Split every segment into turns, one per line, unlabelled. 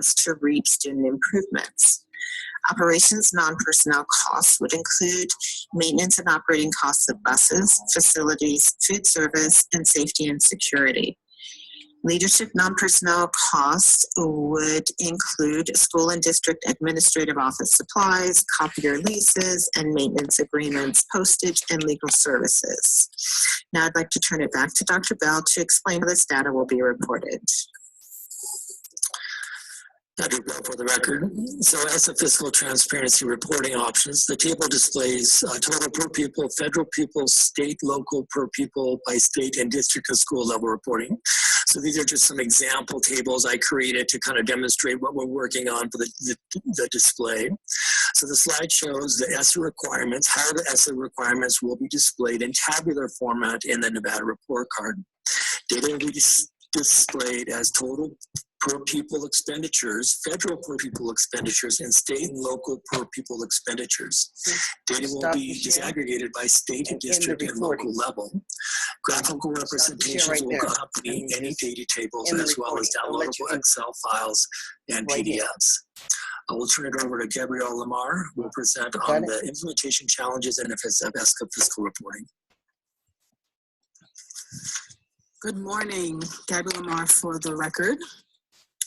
to reap student improvements. Operations non-personnel costs would include maintenance and operating costs of buses, facilities, food service, and safety and security. Leadership non-personnel costs would include school and district administrative office supplies, copier leases, and maintenance agreements, postage, and legal services. Now I'd like to turn it back to Dr. Bell to explain how this data will be reported.
Dr. Bell for the record. So as a fiscal transparency reporting options, the table displays total per pupil, federal pupil, state, local per pupil by state and district and school level reporting. So these are just some example tables I created to kind of demonstrate what we're working on for the display. So the slide shows the ESSA requirements, how the ESSA requirements will be displayed in tabular format in the Nevada report card. Data will be displayed as total per pupil expenditures, federal per pupil expenditures, and state and local per pupil expenditures. Data will be disaggregated by state and district and local level. Graphical representations will accompany any data tables as well as downloadable Excel files and PDFs. I will turn it over to Gabrielle Lamar, who will present on the implementation challenges and benefits of ESCA fiscal reporting.
Good morning, Gabrielle Lamar for the record.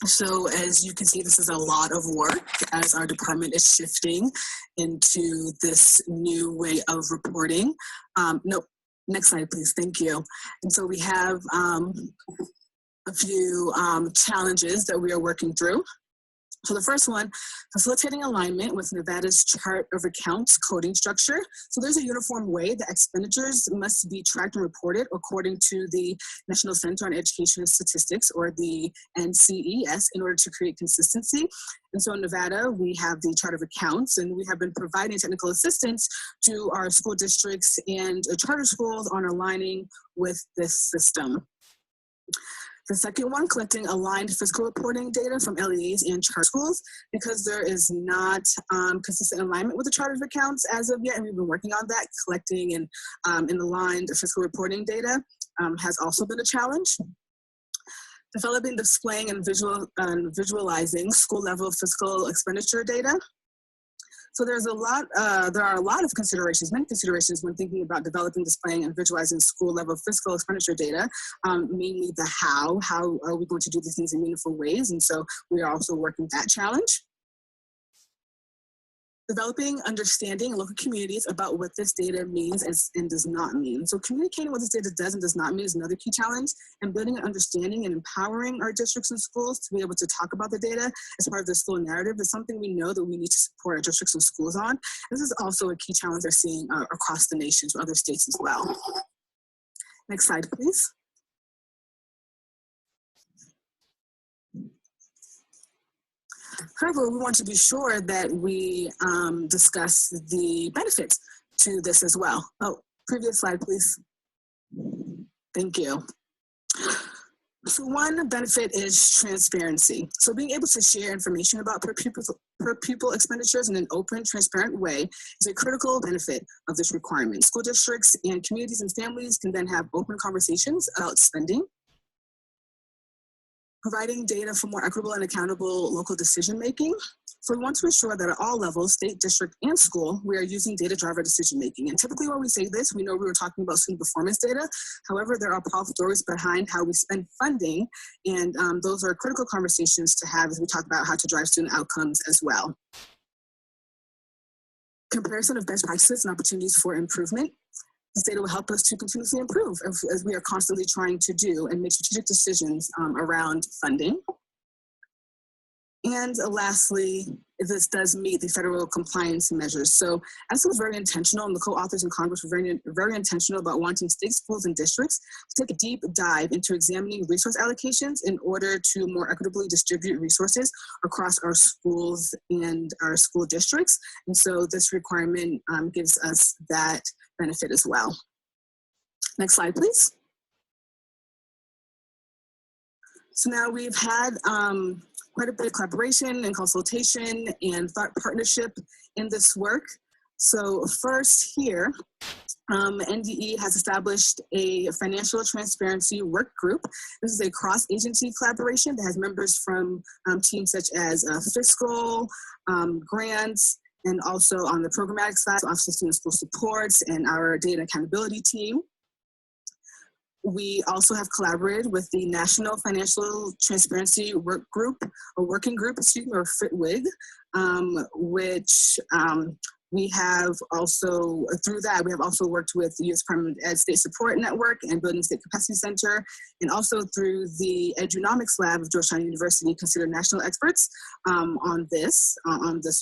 So as you can see, this is a lot of work as our department is shifting into this new way of reporting. Next slide, please. Thank you. And so we have a few challenges that we are working through. So the first one, facilitating alignment with Nevada's chart of accounts coding structure. So there's a uniform way that expenditures must be tracked and reported according to the National Center on Education and Statistics, or the NCES, in order to create consistency. And so in Nevada, we have the chart of accounts, and we have been providing technical assistance to our school districts and charter schools on aligning with this system. The second one, collecting aligned fiscal reporting data from LEAs and charter schools, because there is not consistent alignment with the chart of accounts as of yet, and we've been working on that. Collecting and aligned fiscal reporting data has also been a challenge. Developing, displaying, and visualizing school-level fiscal expenditure data. So there are a lot of considerations, many considerations when thinking about developing, displaying, and visualizing school-level fiscal expenditure data, mainly the how are we going to do these things in meaningful ways, and so we are also working that challenge. Developing, understanding local communities about what this data means and does not mean. So communicating what this data does and does not mean is another key challenge, and building an understanding and empowering our districts and schools to be able to talk about the data as part of the school narrative is something we know that we need to support our districts and schools on. This is also a key challenge we're seeing across the nation to other states as well. Next slide, please. However, we want to be sure that we discuss the benefits to this as well. Oh, previous slide, please. Thank you. So one benefit is transparency. So being able to share information about per pupil expenditures in an open, transparent way is a critical benefit of this requirement. School districts and communities and families can then have open conversations about spending. Providing data for more equitable and accountable local decision-making. So we want to ensure that at all levels, state, district, and school, we are using data-driven decision-making. And typically when we say this, we know we were talking about student performance data. However, there are powerful stories behind how we spend funding, and those are critical conversations to have as we talk about how to drive student outcomes as well. Comparison of best practices and opportunities for improvement. This data will help us to continuously improve as we are constantly trying to do and make strategic decisions around funding. And lastly, this does meet the federal compliance measures. So ESSA was very intentional, and the co-authors in Congress were very intentional about wanting state schools and districts to take a deep dive into examining resource allocations in order to more equitably distribute resources across our schools and our school districts. And so this requirement gives us that benefit as well. Next slide, please. So now we've had quite a bit of collaboration and consultation and thought partnership in this work. So first here, NDE has established a financial transparency work group. This is a cross-agency collaboration that has members from teams such as fiscal, grants, and also on the programmatic side, Office of Student School Supports and our data accountability team. We also have collaborated with the National Financial Transparency Working Group, or FITWIG, which we have also, through that, we have also worked with the U.S. Department of Ed State Support Network and Building State Capacity Center, and also through the Edunomics Lab of Georgetown University, considered national experts on this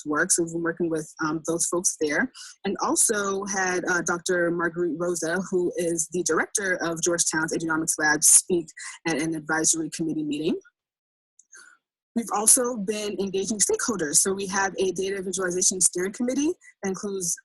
work. So we've been working with those folks there. And also had Dr. Marguerite Rosa, who is the director of Georgetown's Edunomics Lab, speak at an advisory committee meeting. We've also been engaging stakeholders. So we have a data visualization steering committee that includes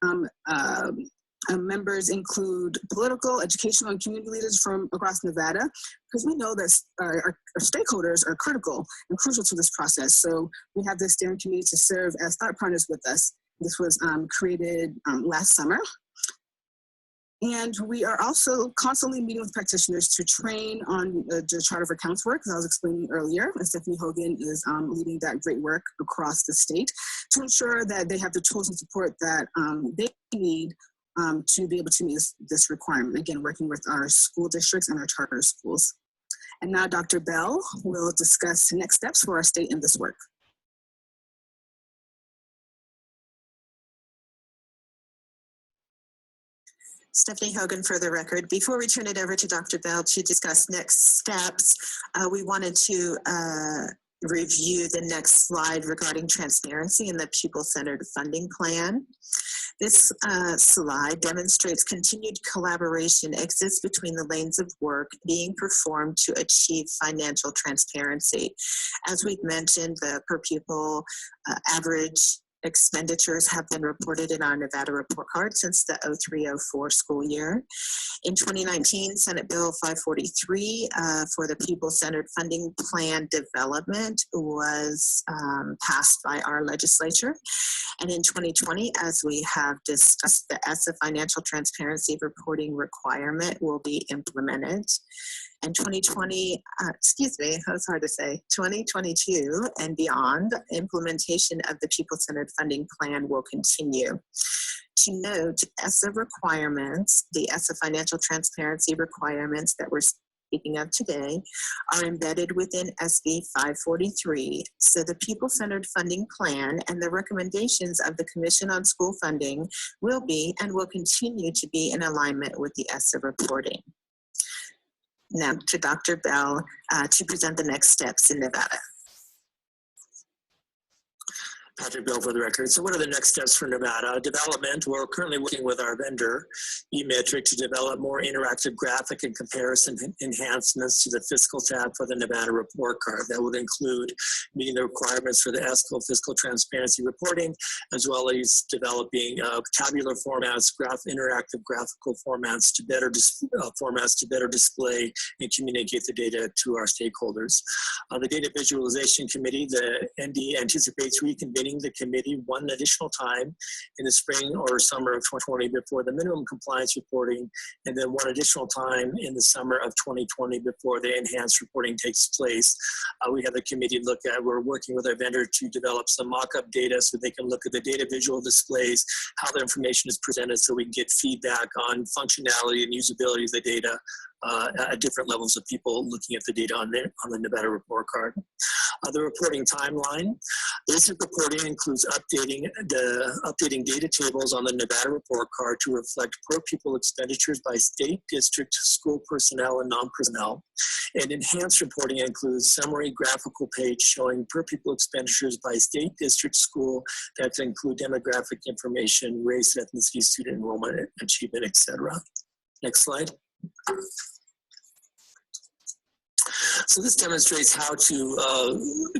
members include political, educational, and community leaders from across Nevada, because we know that our stakeholders are critical and crucial to this process. So we have this steering committee to serve as thought partners with us. This was created last summer. And we are also constantly meeting with practitioners to train on the Charter of Accounts work, as I was explaining earlier. And Stephanie Hogan is leading that great work across the state to ensure that they have the tools and support that they need to be able to meet this requirement. Again, working with our school districts and our charter schools. And now Dr. Bell will discuss next steps for our state in this work.
Stephanie Hogan for the record. Before we turn it over to Dr. Bell to discuss next steps, we wanted to review the next slide regarding transparency in the pupil-centered funding plan. This slide demonstrates continued collaboration exists between the lanes of work being performed to achieve financial transparency. As we've mentioned, the per pupil average expenditures have been reported in our Nevada report card since the 03-04 school year. In 2019, Senate Bill 543 for the pupil-centered funding plan development was passed by our legislature. And in 2020, as we have discussed, the ESSA financial transparency reporting requirement will be implemented. And 2022 and beyond, implementation of the pupil-centered funding plan will continue. To note, ESSA requirements, the ESSA financial transparency requirements that we're speaking of today, are embedded within SB 543. So the pupil-centered funding plan and the recommendations of the Commission on School Funding will be and will continue to be in alignment with the ESSA reporting. Now to Dr. Bell to present the next steps in Nevada.
Patrick Bell for the record. So what are the next steps for Nevada? Development, we're currently working with our vendor, eMetric, to develop more interactive graphic and comparison enhancements to the fiscal tab for the Nevada report card. That would include meeting the requirements for the ESCO fiscal transparency reporting, as well as developing tabular formats, interactive graphical formats to better display and communicate the data to our stakeholders. The Data Visualization Committee, the ND, anticipates reconvening the committee one additional time in the spring or summer of 2020 before the minimum compliance reporting, and then one additional time in the summer of 2020 before the enhanced reporting takes place. We have the committee we're working with our vendor to develop some mock-up data so they can look at the data visual displays, how the information is presented, so we can get feedback on functionality and usability of the data at different levels of people looking at the data on the Nevada report card. The reporting timeline. Basic reporting includes updating data tables on the Nevada report card to reflect per pupil expenditures by state, district, school personnel, and non-personnel. And enhanced reporting includes summary graphical page showing per pupil expenditures by state, district, school that include demographic information, race, ethnicity, student enrollment, achievement, etc. Next slide. So this demonstrates how to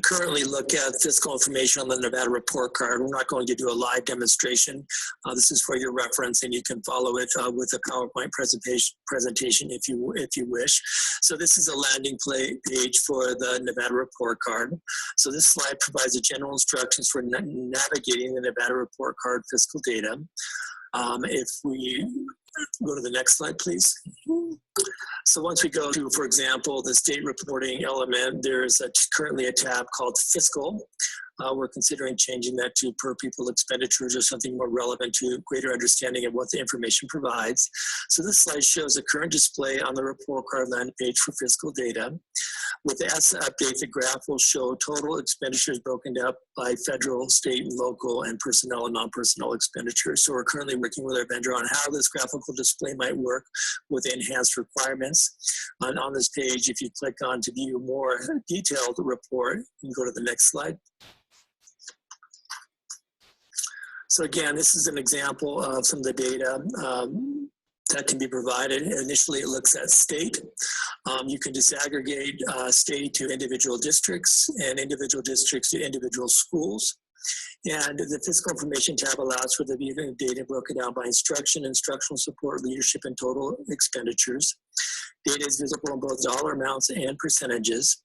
currently look at fiscal information on the Nevada report card. We're not going to do a live demonstration. This is for your reference, and you can follow it with a PowerPoint presentation if you wish. So this is a landing page for the Nevada report card. So this slide provides the general instructions for navigating the Nevada report card fiscal data. If we Go to the next slide, please. So once we go to, for example, the state reporting element, there's currently a tab called Fiscal. We're considering changing that to per pupil expenditures or something more relevant to greater understanding of what the information provides. So this slide shows the current display on the report card landing page for fiscal data. With the ESSA update, the graph will show total expenditures broken up by federal, state, and local, and personnel and non-personnel expenditures. So we're currently working with our vendor on how this graphical display might work with enhanced requirements. And on this page, if you click on to view more detailed report, you can go to the next slide. So again, this is an example of some of the data that can be provided. Initially, it looks at state. You can disaggregate state to individual districts and individual districts to individual schools. And the fiscal information tab allows for the viewing of data broken down by instruction, instructional support, leadership, and total expenditures. Data is visible in both dollar amounts and percentages.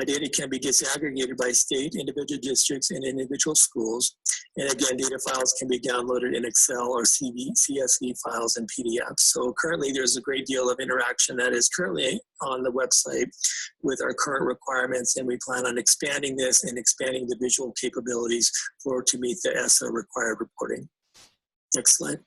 Data can be disaggregated by state, individual districts, and individual schools. And again, data files can be downloaded in Excel or CSV files and PDFs. So currently there's a great deal of interaction that is currently on the website with our current requirements, and we plan on expanding this and expanding the visual capabilities to meet the ESSA required reporting. Next slide.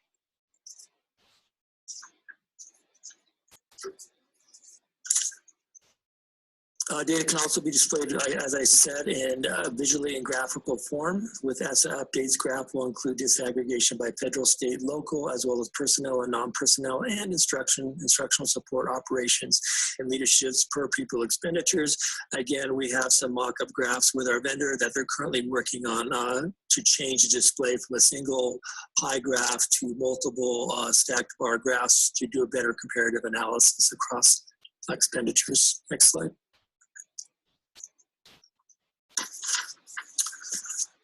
Data can also be displayed, as I said, in visually in graphical form. With ESSA updates, graph will include disaggregation by federal, state, local, as well as personnel and non-personnel, and instructional support operations and leaderships per pupil expenditures. Again, we have some mock-up graphs with our vendor that they're currently working on to change the display from a single pie graph to multiple stacked bar graphs to do a better comparative analysis across expenditures. Next slide.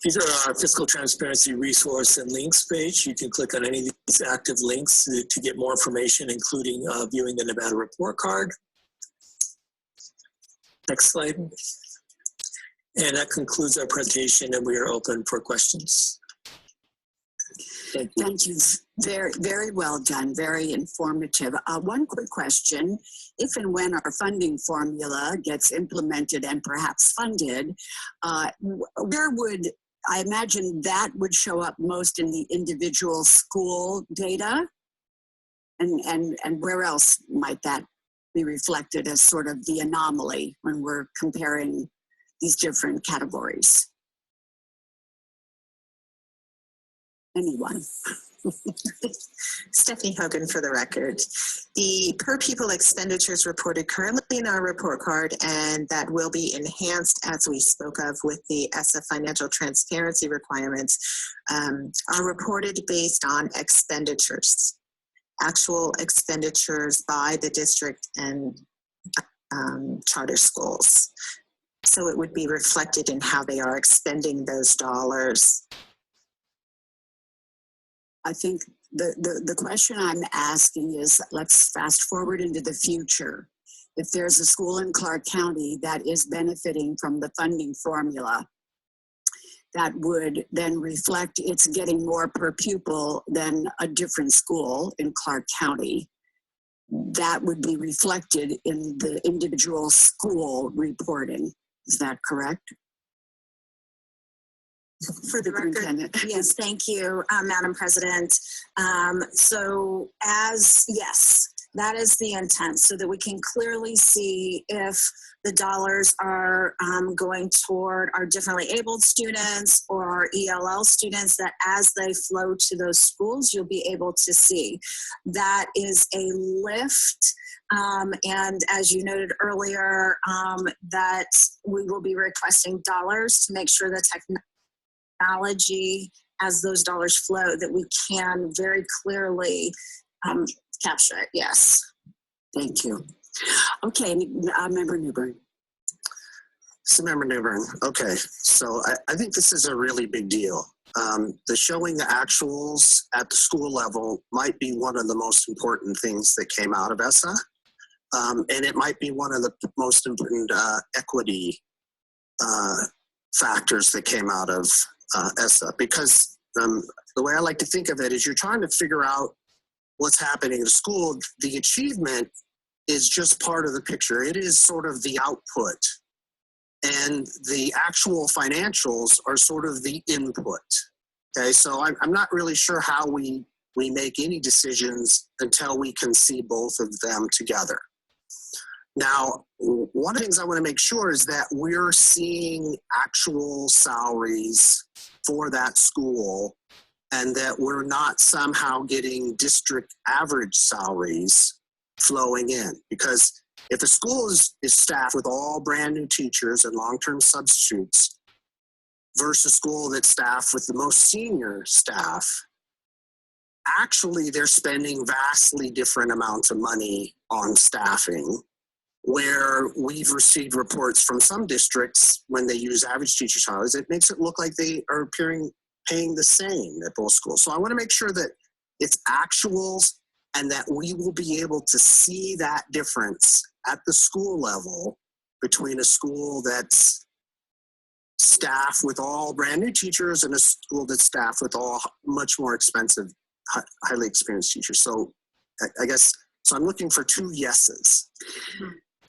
These are our fiscal transparency resource and links page. You can click on any of these active links to get more information, including viewing the Nevada report card. Next slide. And that concludes our presentation, and we are open for questions. Thank you.
Thank you. Very, very well done. Very informative. One quick question. If and when our funding formula gets implemented and perhaps funded, where would, I imagine that would show up most in the individual school data? And where else might that be reflected as sort of the anomaly when we're comparing these different categories? Anyone?
Stephanie Hogan for the record. The per pupil expenditures reported currently in our report card, and that will be enhanced as we spoke of with the ESSA financial transparency requirements, are reported based on expenditures, actual expenditures by the district and charter schools. So it would be reflected in how they are expending those dollars.
I think the question I'm asking is, let's fast forward into the future. If there's a school in Clark County that is benefiting from the funding formula, that would then reflect it's getting more per pupil than a different school in Clark County. That would be reflected in the individual school reporting. Is that correct?
For the record, yes, thank you, Madam President. Yes, that is the intent, so that we can clearly see if the dollars are going toward our differently abled students or our ELL students, that as they flow to those schools, you'll be able to see. That is a lift. And as you noted earlier, that we will be requesting dollars to make sure that technology, as those dollars flow, that we can very clearly capture it. Yes.
Thank you. Okay, Member Newbern.
So Member Newbern, okay, so I think this is a really big deal. The showing the actuals at the school level might be one of the most important things that came out of ESSA. And it might be one of the most important equity factors that came out of ESSA, because the way I like to think of it is you're trying to figure out what's happening in the school. The achievement is just part of the picture. It is sort of the output. And the actual financials are sort of the input. Okay, so I'm not really sure how we make any decisions until we can see both of them together. Now, one of the things I want to make sure is that we're seeing actual salaries for that school and that we're not somehow getting district average salaries flowing in. Because if a school is staffed with all brand new teachers and long-term substitutes versus a school that's staffed with the most senior staff, actually they're spending vastly different amounts of money on staffing, where we've received reports from some districts when they use average teacher salaries, it makes it look like they are paying the same at both schools. So I want to make sure that it's actuals and that we will be able to see that difference at the school level between a school that's staffed with all brand new teachers and a school that's staffed with all much more expensive, highly experienced teachers. So I guess, so I'm looking for 2 yeses.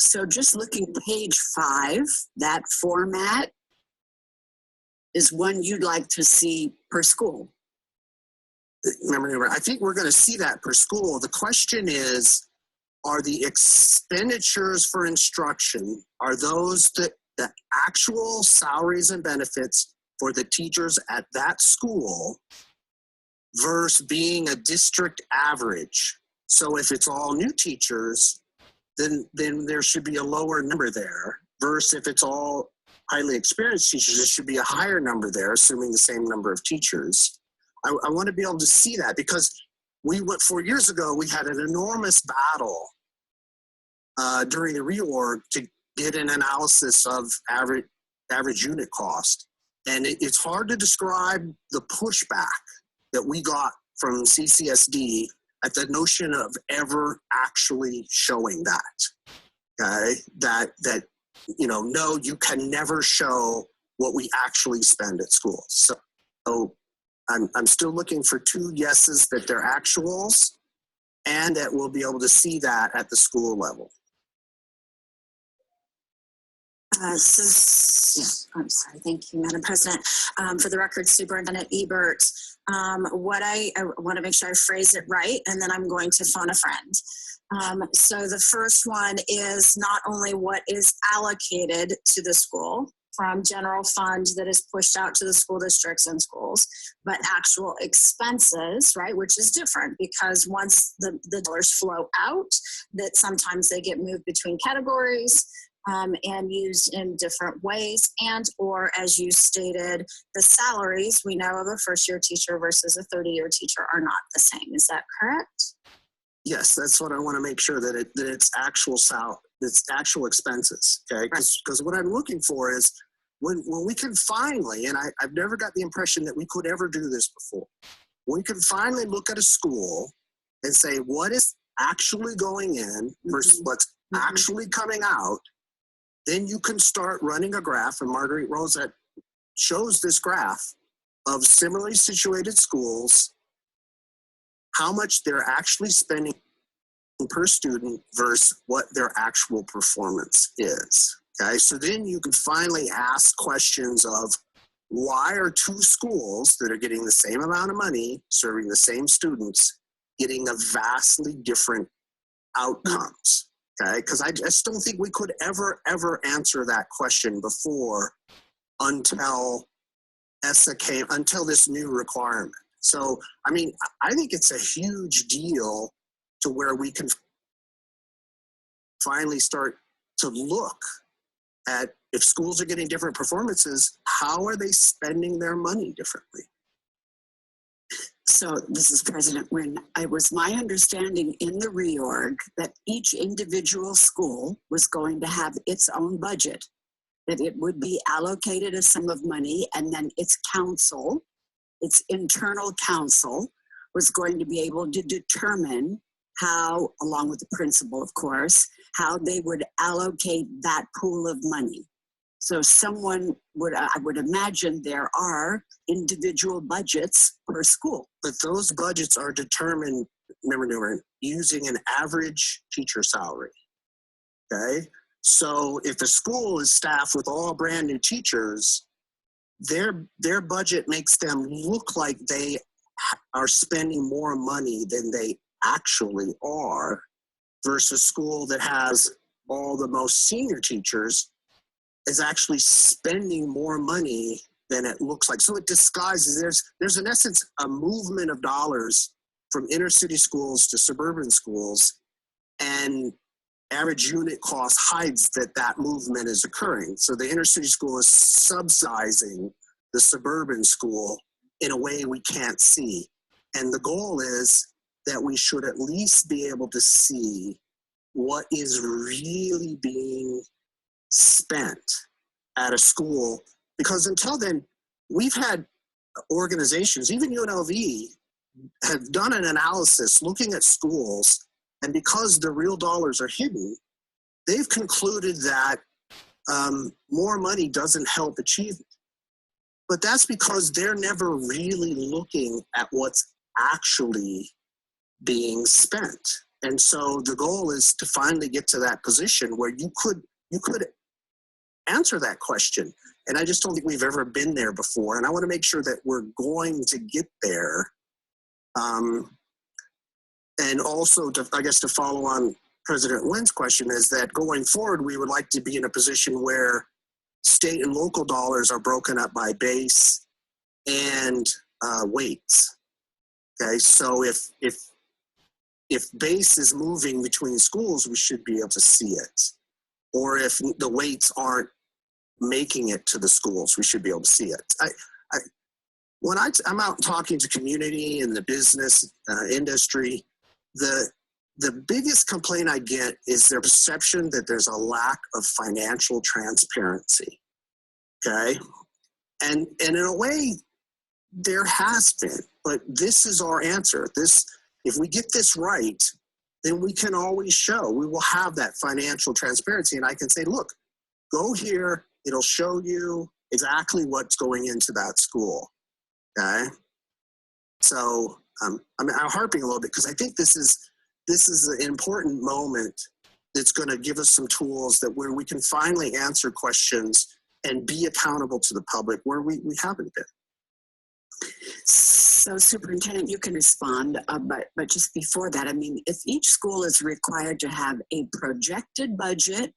So just looking page 5, that format is one you'd like to see per school.
Remember, I think we're going to see that per school. The question is, are the expenditures for instruction, are those the actual salaries and benefits for the teachers at that school versus being a district average? So if it's all new teachers, then there should be a lower number there, versus if it's all highly experienced teachers, there should be a higher number there, assuming the same number of teachers. I want to be able to see that, because we went 4 years ago, we had an enormous battle during the reorg to get an analysis of average unit cost. And it's hard to describe the pushback that we got from CCSD at the notion of ever actually showing that. Okay, that no, you can never show what we actually spend at schools. So I'm still looking for 2 yeses that they're actuals and that we'll be able to see that at the school level.
I'm sorry. Thank you, Madam President. For the record, Superintendent Ebert, what I want to make sure I phrase it right, and then I'm going to phone a friend. So the first one is not only what is allocated to the school from general fund that is pushed out to the school districts and schools, but actual expenses, right, which is different, because once the dollars flow out, that sometimes they get moved between categories and used in different ways, and or, as you stated, the salaries we know of a first-year teacher versus a 30-year teacher are not the same. Is that correct?
Yes, that's what I want to make sure, that it's actual expenses. Okay, because what I'm looking for is when we can finally, and I've never got the impression that we could ever do this before, we can finally look at a school and say what is actually going in versus what's actually coming out. Then you can start running a graph, and Marguerite Rosette shows this graph of similarly situated schools, how much they're actually spending per student versus what their actual performance is. Okay, so then you can finally ask questions of, why are 2 schools that are getting the same amount of money, serving the same students, getting a vastly different outcomes? Okay, because I just don't think we could ever answer that question before until ESSA came, until this new requirement. So, I mean, I think it's a huge deal to where we can finally start to look at, if schools are getting different performances, how are they spending their money differently?
So this is President Wynn. It was my understanding in the reorg that each individual school was going to have its own budget, that it would be allocated a sum of money, and then its council, its internal council, was going to be able to determine how, along with the principal, of course, how they would allocate that pool of money. So someone would, I would imagine there are individual budgets per school.
But those budgets are determined Member Newman, using an average teacher salary. Okay, so if a school is staffed with all brand new teachers, their budget makes them look like they are spending more money than they actually are, versus school that has all the most senior teachers is actually spending more money than it looks like. So it disguises, there's in essence a movement of dollars from inner city schools to suburban schools, and average unit cost hides that movement is occurring. So the inner city school is subsidizing the suburban school in a way we can't see. And the goal is that we should at least be able to see what is really being spent at a school, because until then, we've had organizations, even UNLV, have done an analysis looking at schools, and because the real dollars are hidden, they've concluded that more money doesn't help achievement. But that's because they're never really looking at what's actually being spent. And so the goal is to finally get to that position where you could answer that question. And I just don't think we've ever been there before. And I want to make sure that we're going to get there. And also, I guess to follow on President Nguyen's question, is that going forward, we would like to be in a position where state and local dollars are broken up by base and weights. Okay, so if base is moving between schools, we should be able to see it. Or if the weights aren't making it to the schools, we should be able to see it. When I'm out talking to community and the business industry, the biggest complaint I get is their perception that there's a lack of financial transparency. Okay, and in a way, there has been, but this is our answer. If we get this right, then we can always show, we will have that financial transparency. And I can say, look, go here, it'll show you exactly what's going into that school. Okay, so I'm harping a little bit because I think this is an important moment that's going to give us some tools that where we can finally answer questions and be accountable to the public where we haven't been.
So Superintendent, you can respond, but just before that, I mean, if each school is required to have a projected budget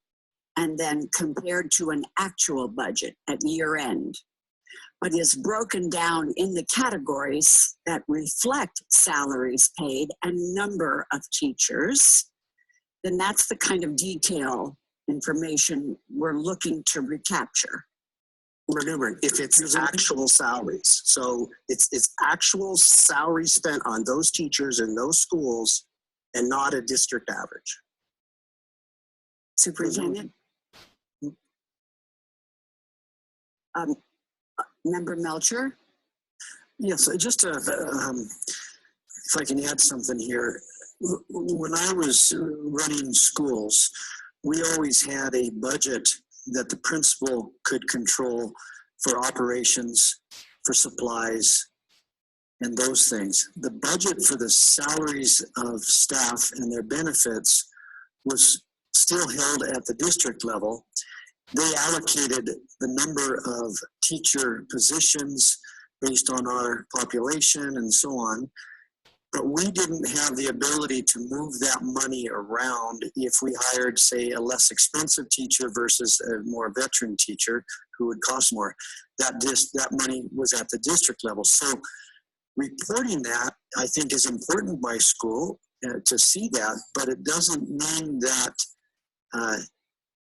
and then compared to an actual budget at year end, but is broken down in the categories that reflect salaries paid and number of teachers, then that's the kind of detail information we're looking to recapture.
Remember, if it's actual salaries, so it's actual salary spent on those teachers in those schools and not a district average.
Superintendent? Member Melcher?
Yes, just if I can add something here. When I was running schools, we always had a budget that the principal could control for operations, for supplies, and those things. The budget for the salaries of staff and their benefits was still held at the district level. They allocated the number of teacher positions based on our population and so on, but we didn't have the ability to move that money around if we hired, say, a less expensive teacher versus a more veteran teacher who would cost more. That money was at the district level. So reporting that, I think, is important by school to see that, but it doesn't mean that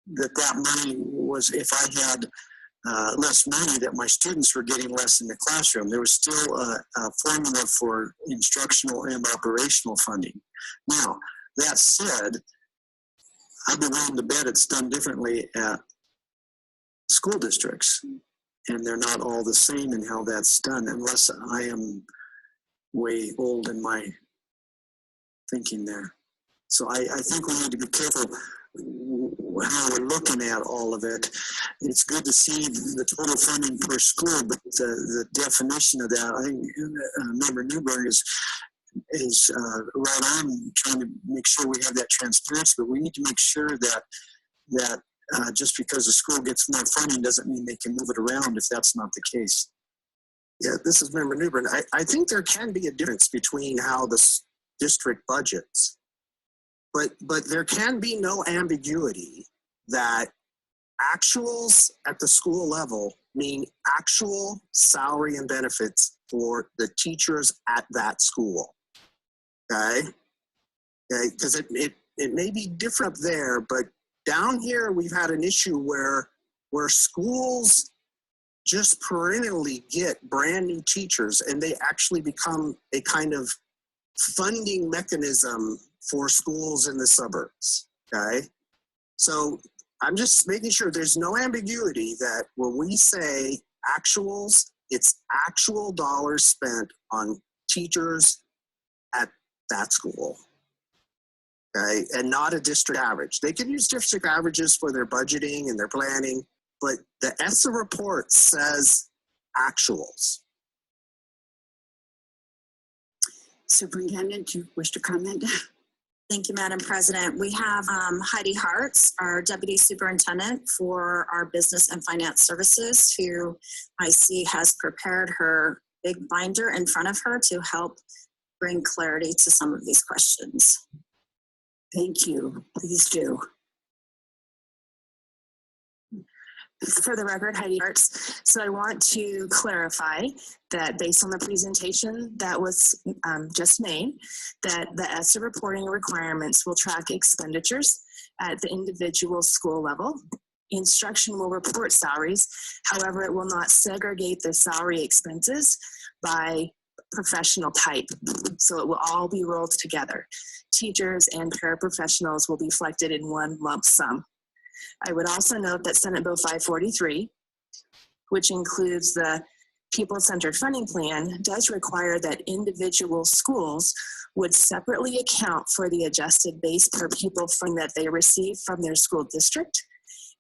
that money was, if I had less money, that my students were getting less in the classroom. There was still a formula for instructional and operational funding. Now, that said, I'd be willing to bet it's done differently at school districts, and they're not all the same in how that's done, unless I am way old in my thinking there. So I think we need to be careful how we're looking at all of it. It's good to see the total funding per school, but the definition of that, I think Member Newberg is is right on trying to make sure we have that transparency, but we need to make sure that just because a school gets more funding doesn't mean they can move it around if that's not the case.
Yeah, this is Member Newbern. I think there can be a difference between how the district budgets, but there can be no ambiguity that actuals at the school level mean actual salary and benefits for the teachers at that school. Okay? Okay, because it may be different up there, but down here we've had an issue where schools just perennially get brand new teachers and they actually become a kind of funding mechanism for schools in the suburbs. Okay? So I'm just making sure there's no ambiguity that when we say actuals, it's actual dollars spent on teachers at that school. Okay, and not a district average. They can use district averages for their budgeting and their planning, but the ESSA report says actuals.
Superintendent, do you wish to comment?
Thank you, Madam President. We have Heidi Hartz, our Deputy Superintendent for our Business and Finance Services, who I see has prepared her big binder in front of her to help bring clarity to some of these questions.
Thank you. Please do.
For the record, Heidi Arts. So I want to clarify that based on the presentation that was just made, that the ESSA reporting requirements will track expenditures at the individual school level. Instruction will report salaries. However, it will not segregate the salary expenses by professional type. So it will all be rolled together. Teachers and paraprofessionals will be reflected in one lump sum. I would also note that Senate Bill 543, which includes the People-Centered Funding Plan, does require that individual schools would separately account for the adjusted base per pupil funding that they receive from their school district,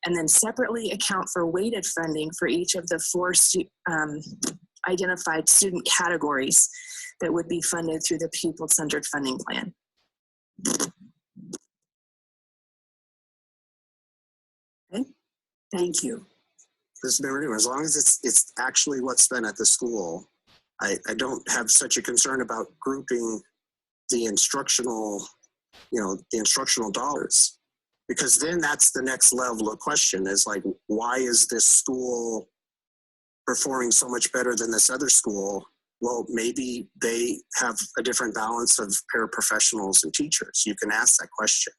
and then separately account for weighted funding for each of the four identified student categories that would be funded through the People-Centered Funding Plan.
Thank you.
This is as long as it's actually what's spent at the school, I don't have such a concern about grouping the instructional, the instructional dollars, because then that's the next level of question is like, why is this school performing so much better than this other school? Well, maybe they have a different balance of paraprofessionals and teachers. You can ask that question,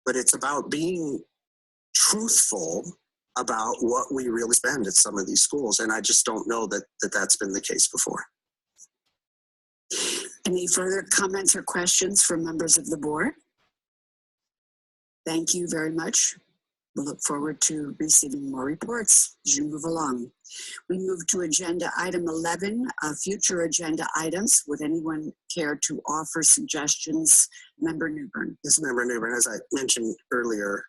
but it's about being truthful about what we really spend at some of these schools. And I just don't know that that's been the case before.
Any further comments or questions from members of the board? Thank you very much. We'll look forward to receiving more reports as you move along. We move to agenda item 11, future agenda items. Would anyone care to offer suggestions? Member Newbern.
This is Member Newbern, as I mentioned earlier,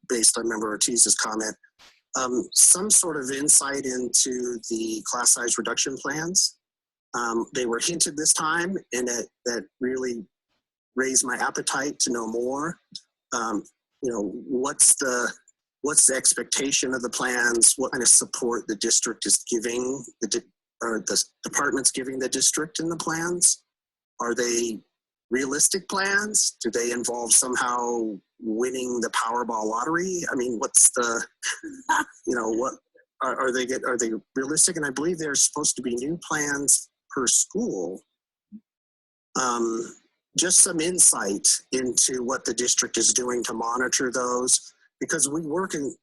based on Member Ortiz's comment, some sort of insight into the class size reduction plans. They were hinted this time, and that really raised my appetite to know more. What's the expectation of the plans? What kind of support the district is giving, or the department's giving the district in the plans? Are they realistic plans? Do they involve somehow winning the Powerball lottery? I mean, what's the, what are they realistic? And I believe there's supposed to be new plans per school. Just some insight into what the district is doing to monitor those, because we work in,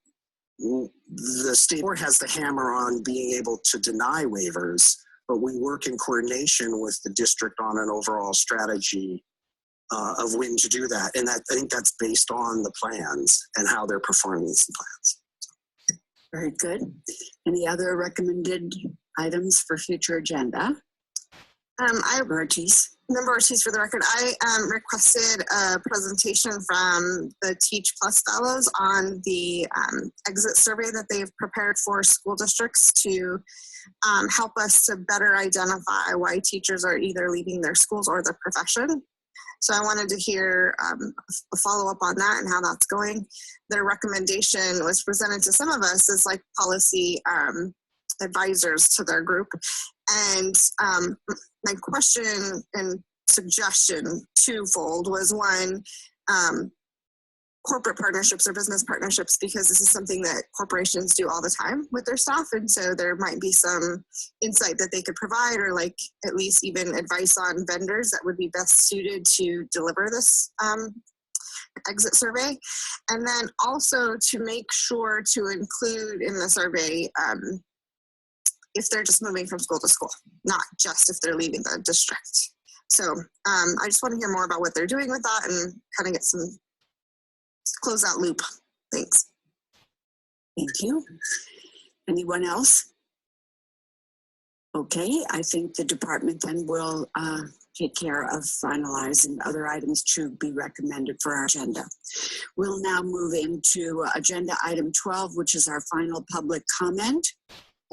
the state board has the hammer on being able to deny waivers, but we work in coordination with the district on an overall strategy of when to do that. And I think that's based on the plans and how they're performing these plans.
Very good. Any other recommended items for future agenda?
I
Ortiz.
Member Ortiz, for the record, I requested a presentation from the Teach Plus Fellows on the exit survey that they've prepared for school districts to help us to better identify why teachers are either leaving their schools or their profession. So I wanted to hear a follow-up on that and how that's going. Their recommendation was presented to some of us as like policy advisors to their group. And my question and suggestion twofold was one, corporate partnerships or business partnerships, because this is something that corporations do all the time with their staff. And so there might be some insight that they could provide, or like at least even advice on vendors that would be best suited to deliver this exit survey. And then also to make sure to include in the survey if they're just moving from school to school, not just if they're leaving the district. So I just want to hear more about what they're doing with that and kind of get some close that loop. Thanks.
Thank you. Anyone else? Okay, I think the department then will take care of finalizing other items to be recommended for our agenda. We'll now move into agenda item 12, which is our final public comment.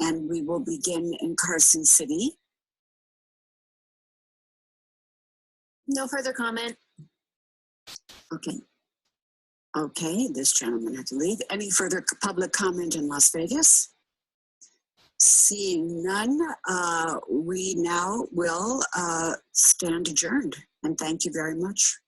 And we will begin in Carson City.
No further comment.
Okay. Okay, this gentleman had to leave. Any further public comment in Las Vegas? Seeing none, we now will stand adjourned. And thank you very much.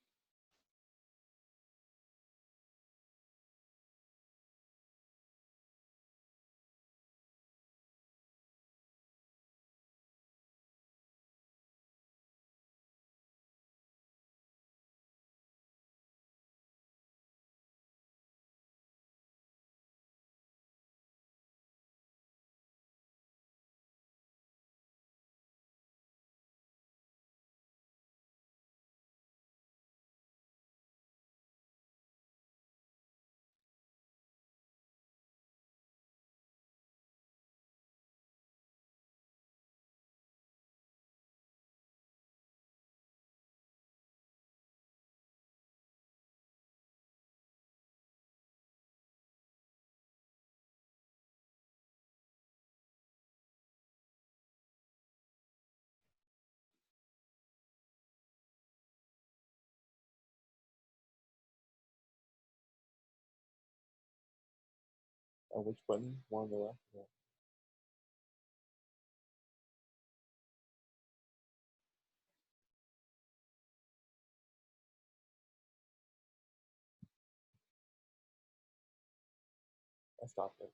Which button? One on the left? Yeah. I stopped it.